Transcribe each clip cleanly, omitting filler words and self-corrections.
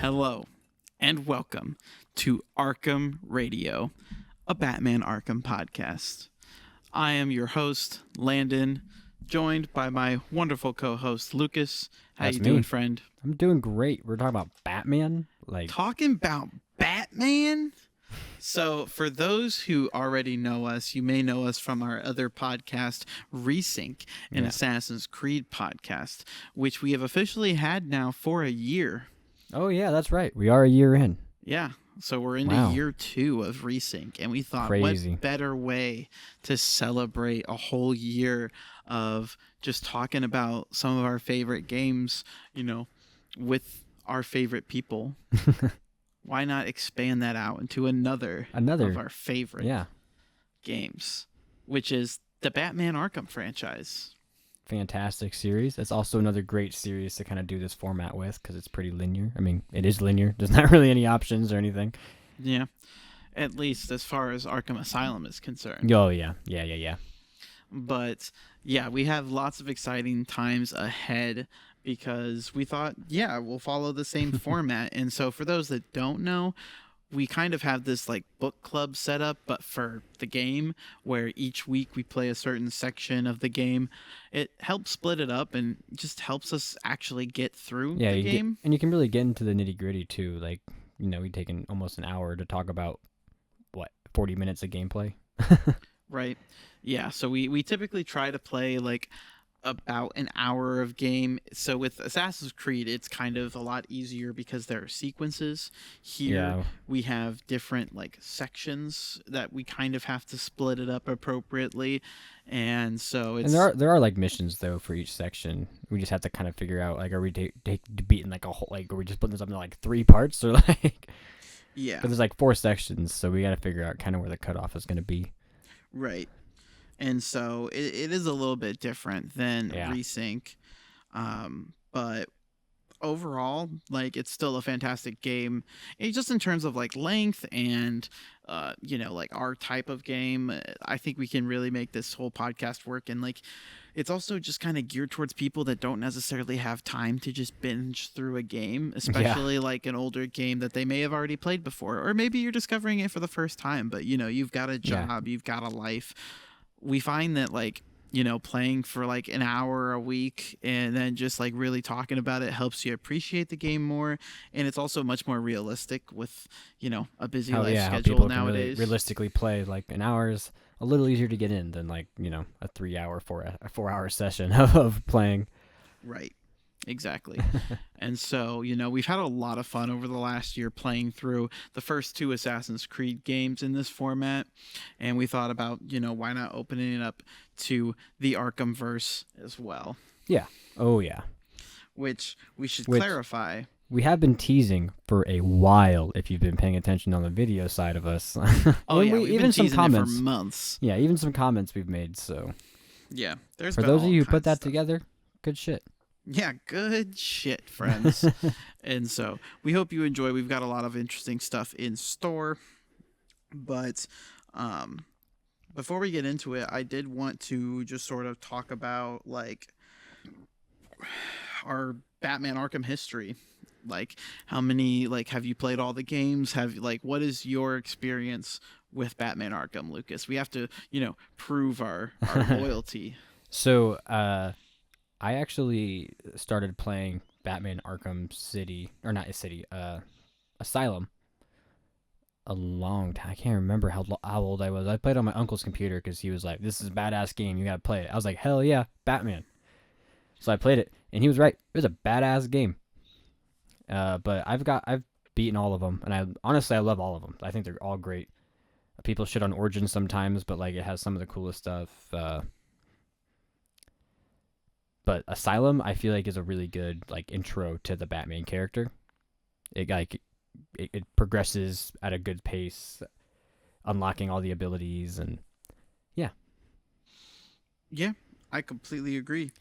Hello, and welcome to Arkham Radio, a Batman Arkham Podcast. I am your host, Landon, joined by my wonderful co-host, Lucas. How That's you me. doing, friend? I'm doing great. We're talking about Batman. Talking about Batman? So, for those who already know us, you may know us from our other podcast, ReSync, an Assassin's Creed podcast, which we have officially had now for a year. Oh yeah, that's right. We are a year in. Yeah, so we're into year 2 of ReSync, and we thought, Crazy. what better way to celebrate a whole year of just talking about some of our favorite games, with our favorite people. Why not expand that out into another of our favorite games, which is the Batman Arkham franchise. Fantastic series. It's also another great series to kind of do this format with because it's pretty linear. I mean, it is linear. There's not really any options or anything. Yeah, at least as far as Arkham Asylum is concerned. Oh, yeah. But, yeah, we have lots of exciting times ahead because we thought, we'll follow the same format. And so for those that don't know, we kind of have this like book club set up, but for the game, where each week we play a certain section of the game. It helps split it up and just helps us actually get through the game. And you can really get into the nitty gritty too. Like, we've taken almost an hour to talk about 40 minutes of gameplay. Right. Yeah. So we typically try to play like about an hour of game. So with Assassin's Creed, it's kind of a lot easier because there are sequences. Here we have different like sections that we kind of have to split it up appropriately. And so it's... And there are like missions though for each section. We just have to kind of figure out like, are we beating like a whole, like, are we just putting this up into like 3 parts or like... Yeah. But there's like 4 sections, so we got to figure out kind of where the cutoff is going to be. Right. And so it is a little bit different than ReSync. But overall, like, it's still a fantastic game. And just in terms of like length and, like our type of game, I think we can really make this whole podcast work. And like, it's also just kind of geared towards people that don't necessarily have time to just binge through a game, especially like an older game that they may have already played before. Or maybe you're discovering it for the first time, but you've got a job, you've got a life. We find that like, playing for like an hour a week and then just like really talking about it helps you appreciate the game more. And it's also much more realistic with, a busy life schedule nowadays. Can really realistically play like an hour is a little easier to get in than like, a 3-hour, 4-hour session of playing. Right. Exactly. And so, we've had a lot of fun over the last year playing through the first 2 Assassin's Creed games in this format. And we thought about, why not opening it up to the Arkhamverse as well. Yeah. Oh, yeah. Which we should clarify. We have been teasing for a while, if you've been paying attention on the video side of us. We've been teasing it for months. Yeah, even some comments we've made, so. Yeah. For those of you who put that together, good shit. Yeah, good shit, friends. And so we hope you enjoy. We've got a lot of interesting stuff in store. But before we get into it, I did want to just sort of talk about like our Batman Arkham history. Like, how many, like, have you played all the games? What is your experience with Batman Arkham, Lucas? We have to, prove our loyalty. So, I actually started playing Batman Arkham Asylum a long time. I can't remember how old I was. I played on my uncle's computer because he was like, "This is a badass game. You gotta play it." I was like, "Hell yeah, Batman!" So I played it, and he was right. It was a badass game. But I've beaten all of them, and I love all of them. I think they're all great. People shit on Origins sometimes, but like it has some of the coolest stuff. But Asylum, I feel like, is a really good like intro to the Batman character. It progresses at a good pace, unlocking all the abilities, and yeah, I completely agree.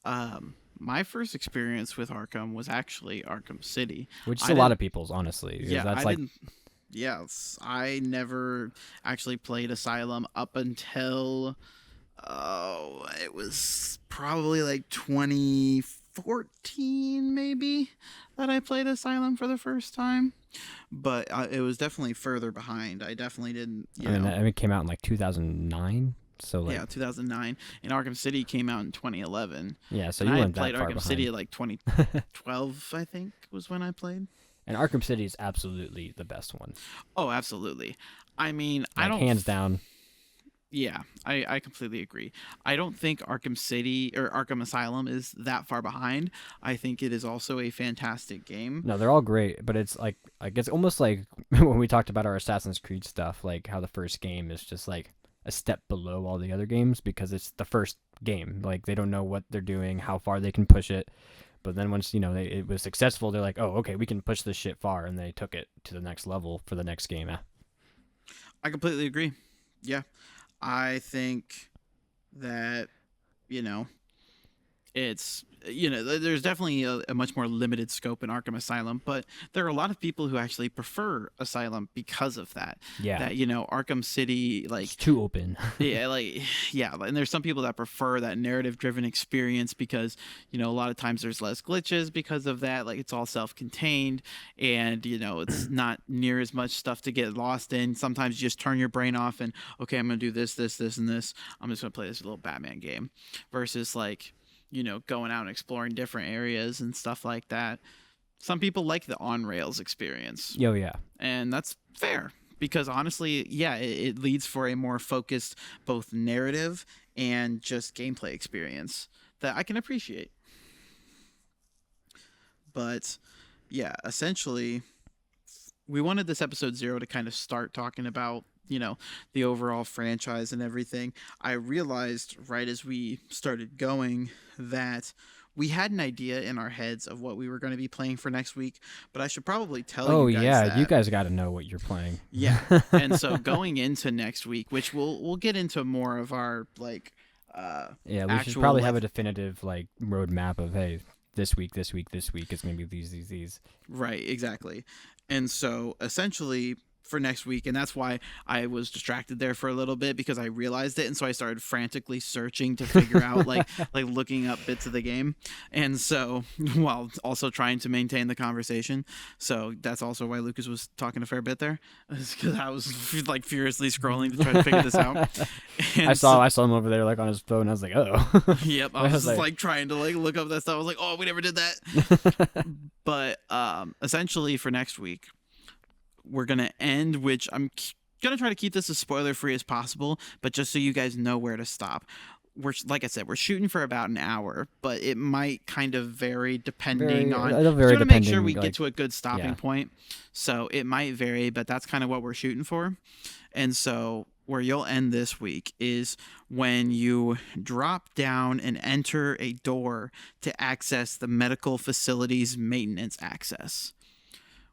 My first experience with Arkham was actually Arkham City, which is a lot of people's, honestly. I never actually played Asylum up until it was probably like 2014 2014 maybe that I played Asylum for the first time, but it was definitely further behind. I definitely didn't. I mean, it came out in like 2009. So like, yeah, 2009, and Arkham City came out in 2011. Yeah, so and you I weren't played that far Arkham behind. City like 2012, I think, was when I played. And Arkham City is absolutely the best one. Oh, absolutely. I mean, like, I don't hands down. Yeah, I completely agree. I don't think Arkham City or Arkham Asylum is that far behind. I think it is also a fantastic game. No, they're all great, but it's like it's almost like when we talked about our Assassin's Creed stuff, like how the first game is just like a step below all the other games because it's the first game. Like they don't know what they're doing, how far they can push it. But then once, it was successful, they're like, oh, okay, we can push this shit far, and they took it to the next level for the next game. I completely agree. Yeah. I think that, it's, there's definitely a much more limited scope in Arkham Asylum, but there are a lot of people who actually prefer Asylum because of that. Yeah. That, Arkham City, like... It's too open. yeah, and there's some people that prefer that narrative-driven experience because, a lot of times there's less glitches because of that. Like, it's all self-contained, and, it's not near as much stuff to get lost in. Sometimes you just turn your brain off and, okay, I'm going to do this, this, this, and this. I'm just going to play this little Batman game. Versus, like... going out and exploring different areas and stuff like that. Some people like the on-rails experience. Oh, yeah. And that's fair because honestly, yeah, it leads for a more focused both narrative and just gameplay experience that I can appreciate. But yeah, essentially, we wanted this episode 0 to kind of start talking about the overall franchise and everything. I realized right as we started going that we had an idea in our heads of what we were going to be playing for next week, but I should probably tell you guys that. You guys got to know what you're playing. Yeah. And so going into next week, which we'll get into more of our like we should probably have a definitive like roadmap of, hey, this week it's going to be these. Right, exactly. And so essentially for next week, and that's why I was distracted there for a little bit because I realized it, and so I started frantically searching to figure out like looking up bits of the game, and so while also trying to maintain the conversation. So that's also why Lucas was talking a fair bit there, because I was like furiously scrolling to try to figure this out. And I saw him over there like on his phone. I was like, oh. Yep, I was like trying to like look up that stuff. I was like, oh, we never did that. But essentially for next week, we're going to end, which I'm going to try to keep this as spoiler-free as possible, but just so you guys know where to stop. Like I said, we're shooting for about an hour, but it might kind of vary depending on... It'll vary to make sure we get to a good stopping point. So it might vary, but that's kind of what we're shooting for. And so where you'll end this week is when you drop down and enter a door to access the medical facility's maintenance access.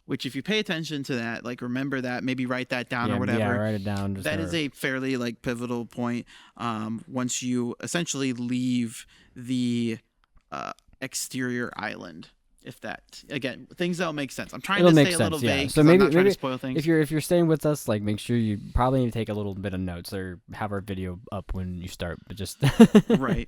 Which, if you pay attention to that, like remember that, maybe write that down or whatever. Yeah, write it down. That is a fairly like pivotal point. Once you essentially leave the exterior island, if that again things that'll make sense. I'm trying to stay a little vague, so maybe I'm not trying to spoil things. If you're staying with us, like make sure you probably need to take a little bit of notes or have our video up when you start. But just right,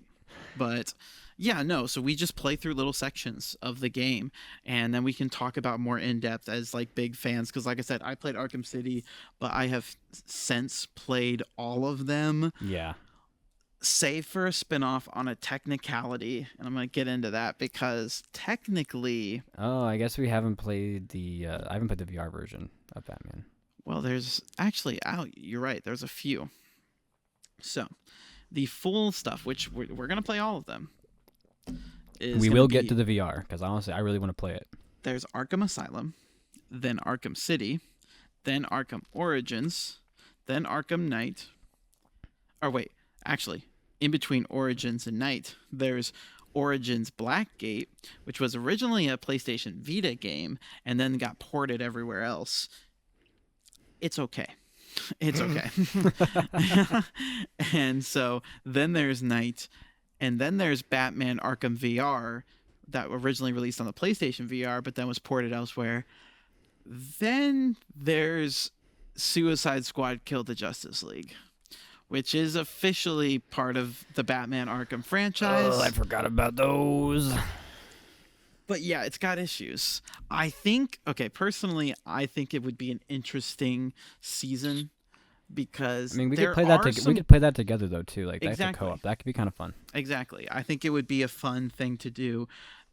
but. Yeah, no, so we just play through little sections of the game, and then we can talk about more in-depth as, like, big fans, because, like I said, I played Arkham City, but I have since played all of them. Yeah. Save for a spin-off on a technicality, and I'm going to get into that, because technically... Oh, I guess we haven't played the... I haven't played the VR version of Batman. Well, there's... Actually, you're right, there's a few. So, the full stuff, which we're going to play all of them, we will get to the VR because honestly I really want to play it. There's Arkham Asylum, then Arkham City, then Arkham Origins, then Arkham Knight. Or wait, actually, in between Origins and Knight, there's Origins Blackgate, which was originally a PlayStation Vita game and then got ported everywhere else. It's okay. It's okay. And so then there's Knight. And then there's Batman Arkham VR that originally released on the PlayStation VR, but then was ported elsewhere. Then there's Suicide Squad Kill the Justice League, which is officially part of the Batman Arkham franchise. Oh, I forgot about those. But yeah, it's got issues. I think, okay, personally, I think it would be an interesting season because we could play that. We could play that together though too. Like that's a co-op. That could be kind of fun. Exactly. I think it would be a fun thing to do.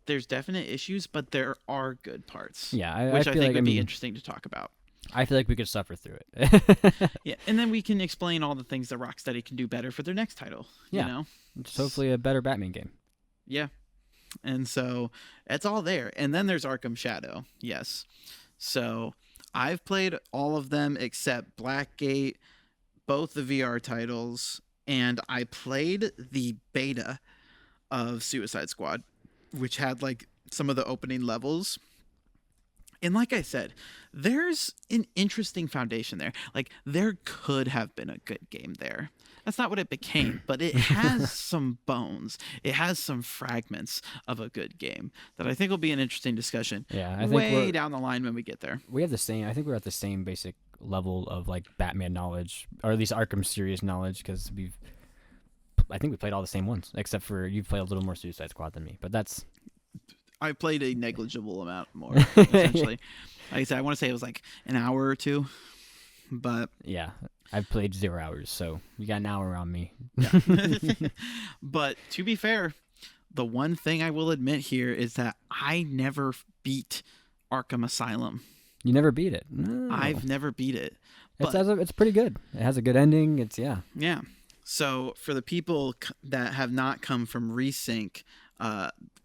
There's definite issues, but there are good parts. Yeah, which I think would be interesting to talk about. I feel like we could suffer through it. Yeah, and then we can explain all the things that Rocksteady can do better for their next title. Yeah, you know? It's hopefully a better Batman game. Yeah. And so it's all there. And then there's Arkham Shadow. Yes. So I've played all of them except Blackgate, both the VR titles, and I played the beta of Suicide Squad, which had like some of the opening levels. And like I said, there's an interesting foundation there. Like there could have been a good game there. That's not what it became, but it has some bones. It has some fragments of a good game that I think will be an interesting discussion. Yeah, I think way down the line when we get there. We have the same. I think we're at the same basic level of like Batman knowledge, or at least Arkham series knowledge, because I think we played all the same ones, except for you've played a little more Suicide Squad than me. But I played a negligible amount more, essentially. Like I said, I want to say it was like an hour or two, but yeah. I've played 0 hours, so you got an hour on me. Yeah. But to be fair, the one thing I will admit here is that I never beat Arkham Asylum. You never beat it? No. I've never beat it. It's pretty good. It has a good ending. Yeah. So for the people that have not come from ReSync,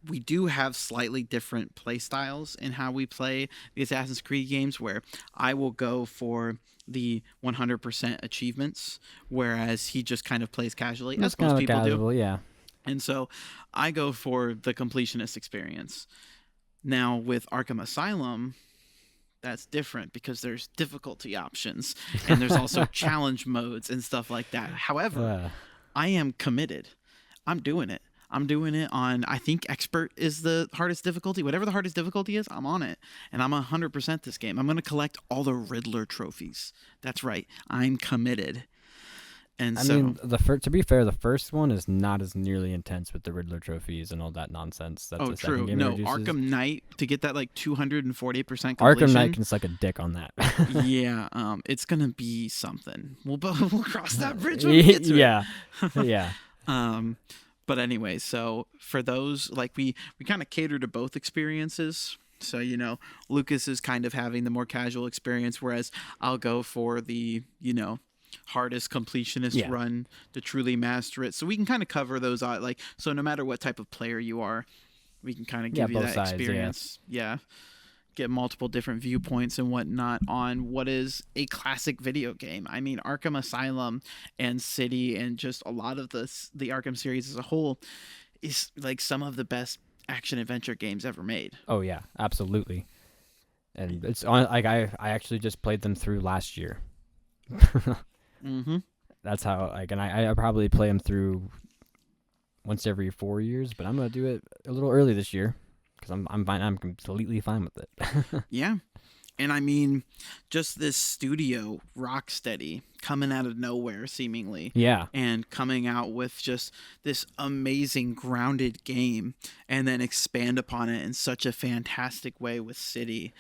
we do have slightly different play styles in how we play the Assassin's Creed games, where I will go for the 100% achievements, whereas he just kind of plays casually, as most people do. Yeah. And so I go for the completionist experience. Now with Arkham Asylum, that's different because there's difficulty options and there's also challenge modes and stuff like that. However, I am committed. I'm doing it. I'm doing it on, I think expert is the hardest difficulty. Whatever the hardest difficulty is, I'm on it. And I'm 100% this game. I'm going to collect all the Riddler trophies. That's right. I'm committed. And I mean, to be fair, the first one is not as nearly intense with the Riddler trophies and all that nonsense. That's the true. Game no, introduces. Arkham Knight, to get that like 240% completion. Arkham Knight can suck a dick on that. Yeah, it's going to be something. We'll cross that bridge when we get to it. Yeah. But anyway, so for those, like we kind of cater to both experiences. So, Lucas is kind of having the more casual experience, whereas I'll go for the, hardest completionist run to truly master it. So we can kind of cover those, like, so no matter what type of player you are, we can kind of give you that sides, experience. Yeah. Get multiple different viewpoints and whatnot on what is a classic video game. I mean, Arkham Asylum and City and just a lot of the Arkham series as a whole is like some of the best action adventure games ever made. Oh yeah, absolutely. And it's on, like I actually just played them through last year. Mm-hmm. That's how and I probably play them through once every 4 years, but I'm gonna do it a little early this year. Because I'm fine. I'm completely fine with it. Yeah. And I mean, just this studio, Rocksteady, coming out of nowhere, seemingly. Yeah. And coming out with just this amazing, grounded game, and then expand upon it in such a fantastic way with City.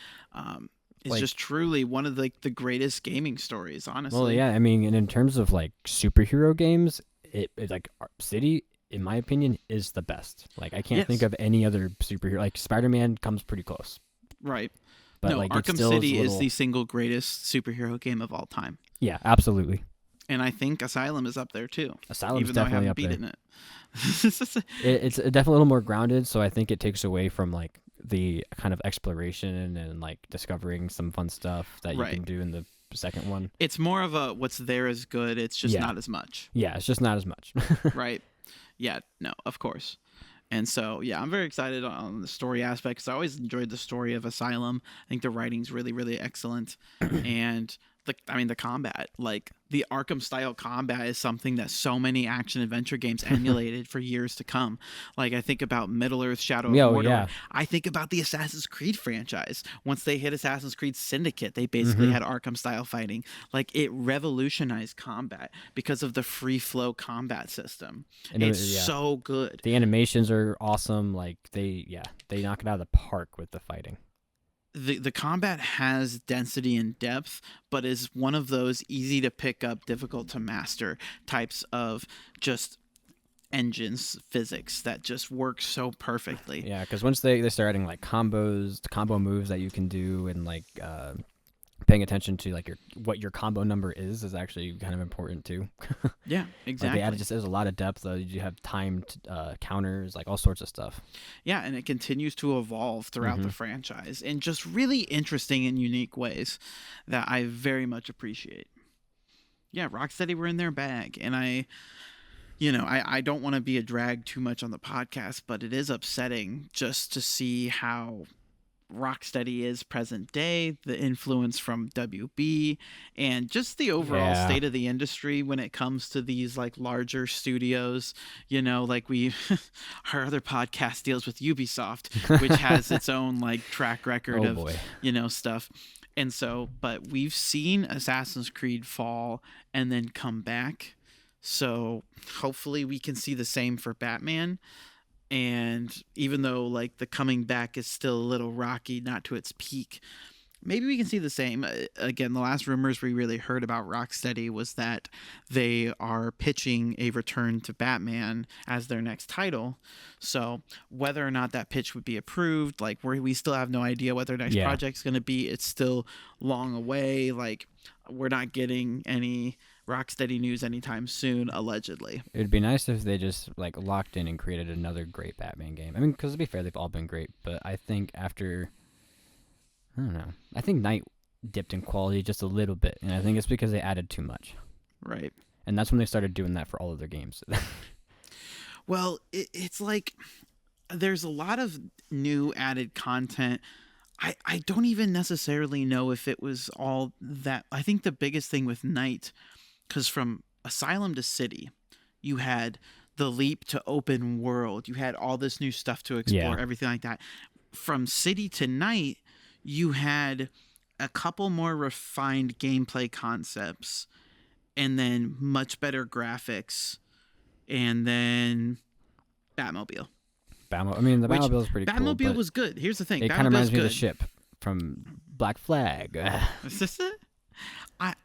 It's just truly one of the greatest gaming stories, honestly. Well, yeah. I mean, and in terms of like superhero games, it's like City, in my opinion, is the best. Like, I can't think of any other superhero. Like, Spider-Man comes pretty close. Right. But no, like, Arkham City is the single greatest superhero game of all time. Yeah, absolutely. And I think Asylum is up there, too. Asylum's definitely up there. Even though I haven't beaten it. It's definitely a little more grounded, so I think it takes away from, like, the kind of exploration and, like, discovering some fun stuff that you can do in the second one. It's more of a what's there is good, it's just not as much. Yeah, it's just not as much. Right. Yeah, no, of course. And so, yeah, I'm very excited on the story aspect because I always enjoyed the story of Asylum. I think the writing's really, really excellent. And the combat, like the Arkham style combat is something that so many action adventure games emulated for years to come. Like I think about Middle Earth Shadow of Mordor. Yeah. I think about the Assassin's Creed franchise. Once they hit Assassin's Creed Syndicate, they basically had Arkham style fighting. Like it revolutionized combat because of the free flow combat system. And it's so good. The animations are awesome. Like they knock it out of the park with the fighting. The combat has density and depth, but is one of those easy to pick up, difficult to master types of just engines physics that just work so perfectly. Yeah, because once they start adding like combo moves that you can do, and like paying attention to like what your combo number is actually kind of important too. Yeah, exactly. Like there's a lot of depth. You have timed counters, like all sorts of stuff. Yeah, and it continues to evolve throughout the franchise in just really interesting and unique ways that I very much appreciate. Yeah, Rocksteady were in their bag, and I don't want to be a drag too much on the podcast, but it is upsetting just to see how Rocksteady is present day, the influence from WB, and just the overall state of the industry when it comes to these like larger studios. Like our other podcast deals with Ubisoft, which has its own like track record of stuff. And so, but we've seen Assassin's Creed fall and then come back. So hopefully we can see the same for Batman. And even though like the coming back is still a little rocky, not to its peak, maybe we can see the same. Again, the last rumors we really heard about Rocksteady was that they are pitching a return to Batman as their next title. So whether or not that pitch would be approved, like we still have no idea what their next project's going to be. It's still long away. Like we're not getting any Rocksteady news anytime soon, allegedly. It'd be nice if they just like locked in and created another great Batman game. I mean, because to be fair, they've all been great, but I think I think Knight dipped in quality just a little bit, and I think it's because they added too much. Right. And that's when they started doing that for all of their games. Well, it's like there's a lot of new added content. I don't even necessarily know if it was all that. I think the biggest thing with Knight, because from Asylum to City, you had the leap to open world. You had all this new stuff to explore, everything like that. From City to Knight, you had a couple more refined gameplay concepts, and then much better graphics, and then Batmobile. I mean, the Batmobile is pretty cool. Batmobile was good. Here's the thing. It kind of reminds me of the ship from Black Flag. Is this it?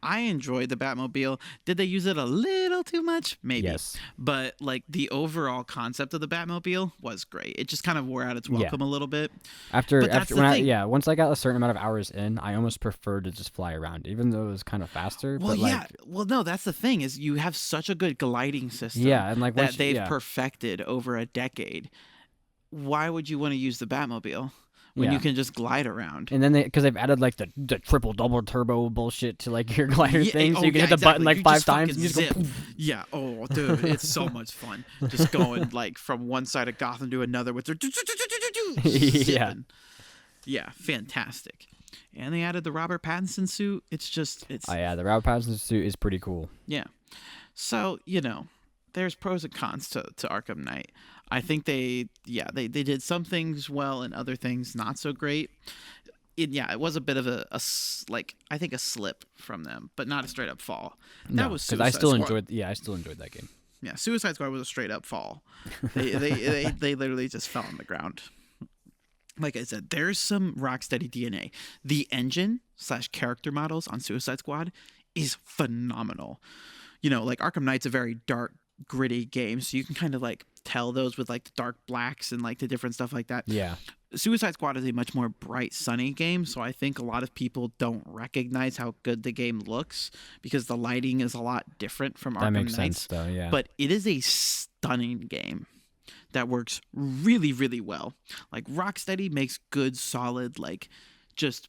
I enjoyed the Batmobile. Did they use it a little too much? Maybe. Yes. But like the overall concept of the Batmobile was great. It just kind of wore out its welcome a little bit. Once I got a certain amount of hours in, I almost preferred to just fly around, even though it was kind of faster. Well, no, that's the thing is you have such a good gliding system. Yeah, and like that they've perfected over a decade. Why would you want to use the Batmobile when you can just glide around? And then because they've added like the triple double turbo bullshit to like your glider thing, so you can hit the button like 5 times and you just go. Yeah. Oh, dude, it's so much fun. Just going like from one side of Gotham to another with their yeah, fantastic. And they added the Robert Pattinson suit. The Robert Pattinson suit is pretty cool. Yeah. So there's pros and cons to Arkham Knight. I think they did some things well and other things not so great. It was a bit of a slip from them, but not a straight up fall. That was Suicide Squad. I still enjoyed that game. Yeah, Suicide Squad was a straight up fall. They literally just fell on the ground. Like I said, there's some Rocksteady DNA. The engine / character models on Suicide Squad is phenomenal. Like Arkham Knight's a very dark, gritty game, so you can kind of like tell those with like the dark blacks and like the different stuff like that. Yeah. Suicide Squad is a much more bright, sunny game, so I think a lot of people don't recognize how good the game looks because the lighting is a lot different from Arkham Knight. That makes sense, though, yeah. But it is a stunning game that works really, really well. Like Rocksteady makes good, solid, like just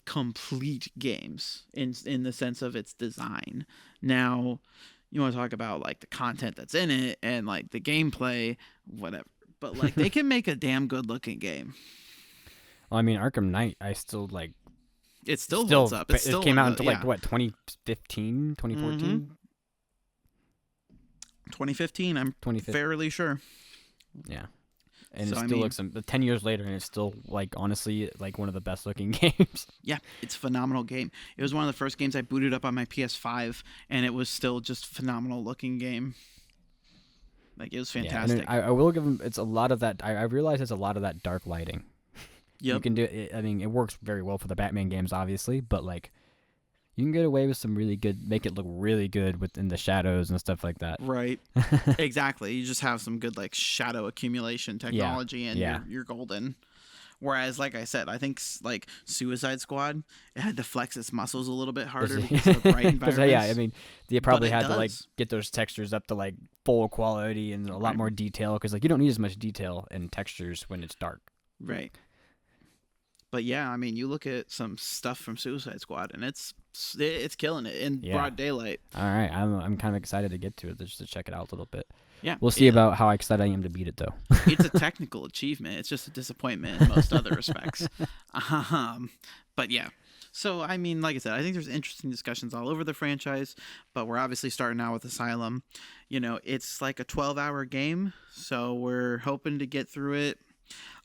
complete games in the sense of its design. Now, you want to talk about like the content that's in it and like the gameplay, whatever. But like they can make a damn good looking game. Well, I mean, Arkham Knight, I still like It still holds up. It came out in like what, 2015, 2014? Mm-hmm. 2015, I'm fairly sure. Yeah. And it still looks 10 years later, and it's still, like, honestly, like one of the best looking games. Yeah, it's a phenomenal game. It was one of the first games I booted up on my PS5, and it was still just a phenomenal looking game. Like, it was fantastic. Yeah, and I will give them, it's a lot of that, I realize it's a lot of that dark lighting. Yep. You can do it, I mean, it works very well for the Batman games, obviously, but, like, you can get away with some really good, make it look really good within the shadows and stuff like that. Right. Exactly. You just have some good, like, shadow accumulation technology, and you're golden. Whereas, like I said, I think, like, Suicide Squad, it had to flex its muscles a little bit harder because of the bright environments. Yeah, I mean, they probably had to, like, get those textures up to, like, full quality and a lot more detail, because, like, you don't need as much detail in textures when it's dark. Right. But yeah, I mean, you look at some stuff from Suicide Squad, and it's killing it in broad daylight. All right, I'm kind of excited to get to it, just to check it out a little bit. Yeah, we'll see about how excited I am to beat it, though. It's a technical achievement. It's just a disappointment in most other respects. But yeah. So, I mean, like I said, I think there's interesting discussions all over the franchise, but we're obviously starting out with Asylum. You know, it's like a 12-hour game, so we're hoping to get through it.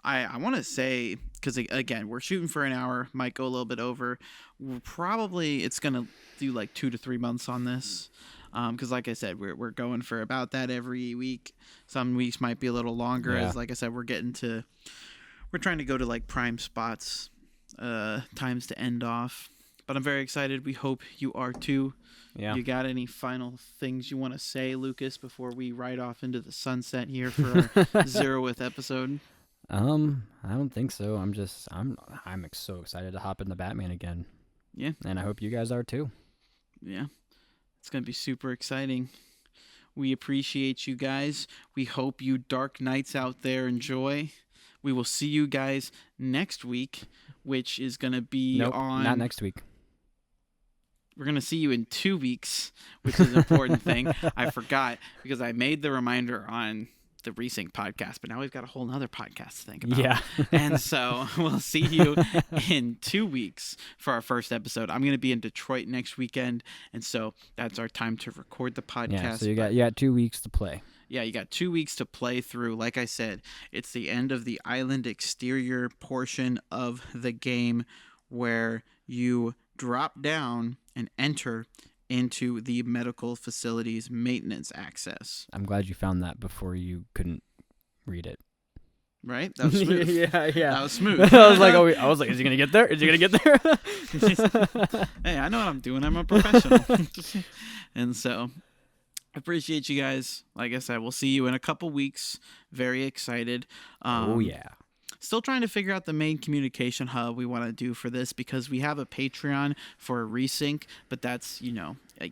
I want to say, because again, we're shooting for an hour, might go a little bit over. It's going to do like 2 to 3 months on this. Because like I said, we're going for about that every week. Some weeks might be a little longer, as like I said, we're trying to go to like prime spots, times to end off. But I'm very excited. We hope you are too. Yeah. You got any final things you want to say, Lucas, before we ride off into the sunset here for our 0th episode? I don't think so. I'm so excited to hop into Batman again. Yeah. And I hope you guys are too. Yeah. It's going to be super exciting. We appreciate you guys. We hope you Dark Knights out there enjoy. We will see you guys next week, which is going to be not next week. We're going to see you in 2 weeks, which is an important thing. I forgot because I made the reminder on the ReSync podcast, but now we've got a whole nother podcast to think about. Yeah. And so we'll see you in 2 weeks for our first episode. I'm going to be in Detroit next weekend, and so that's our time to record the podcast. Yeah, so you got 2 weeks to play. Yeah, you got 2 weeks to play through. Like I said, it's the end of the island exterior portion of the game where you drop down and enter into the medical facility's maintenance access. I'm glad you found that before you couldn't read it. Right? That was smooth. Yeah. That was smooth. I was like, is he gonna get there? Is he gonna get there? Hey, I know what I'm doing. I'm a professional. And so, appreciate you guys. Like I said, we'll see you in a couple weeks. Very excited. Oh yeah. Still trying to figure out the main communication hub we want to do for this, because we have a Patreon for ReSync, but that's,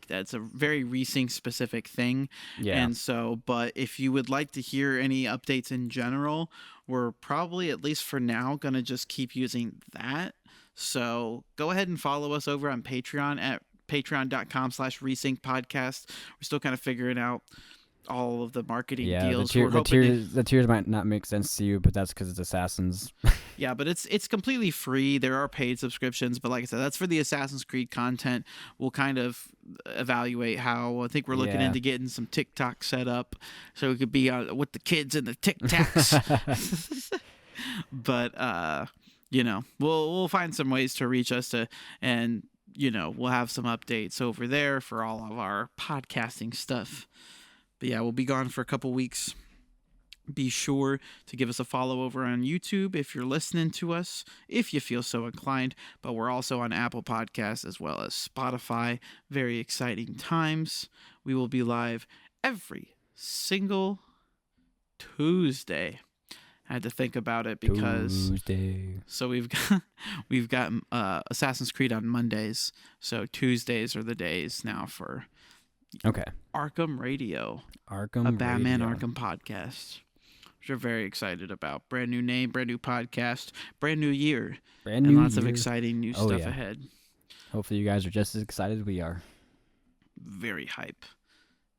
that's a very ReSync specific thing. Yeah. And so, but if you would like to hear any updates in general, we're probably, at least for now, going to just keep using that. So go ahead and follow us over on Patreon at patreon.com/ReSync podcast. We're still kind of figuring out all of the marketing deals. The tiers might not make sense to you, but that's because it's Assassins. Yeah, but it's completely free. There are paid subscriptions, but like I said, that's for the Assassin's Creed content. We'll kind of evaluate how. I think we're looking into getting some TikTok set up so we could be with the kids and the TikToks. But we'll find some ways to reach us and we'll have some updates over there for all of our podcasting stuff. But yeah, we'll be gone for a couple weeks. Be sure to give us a follow over on YouTube if you're listening to us, if you feel so inclined. But we're also on Apple Podcasts as well as Spotify. Very exciting times. We will be live every single Tuesday. I had to think about it because Tuesday. So we've got Assassin's Creed on Mondays. So Tuesdays are the days now for Arkham Radio. A Batman Arkham Podcast. Which we're very excited about. Brand new name, brand new podcast, brand new year. And lots of exciting new stuff ahead. Hopefully you guys are just as excited as we are. Very hype.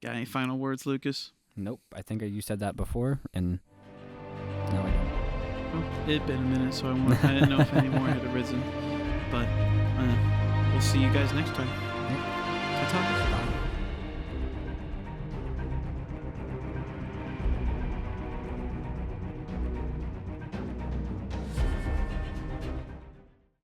Got any final words, Lucas? Nope. I think you said that before, and no, I don't. Well, it had been a minute, so I didn't know if any more had arisen. But we'll see you guys next time. Yep. Ta-ta. Bye.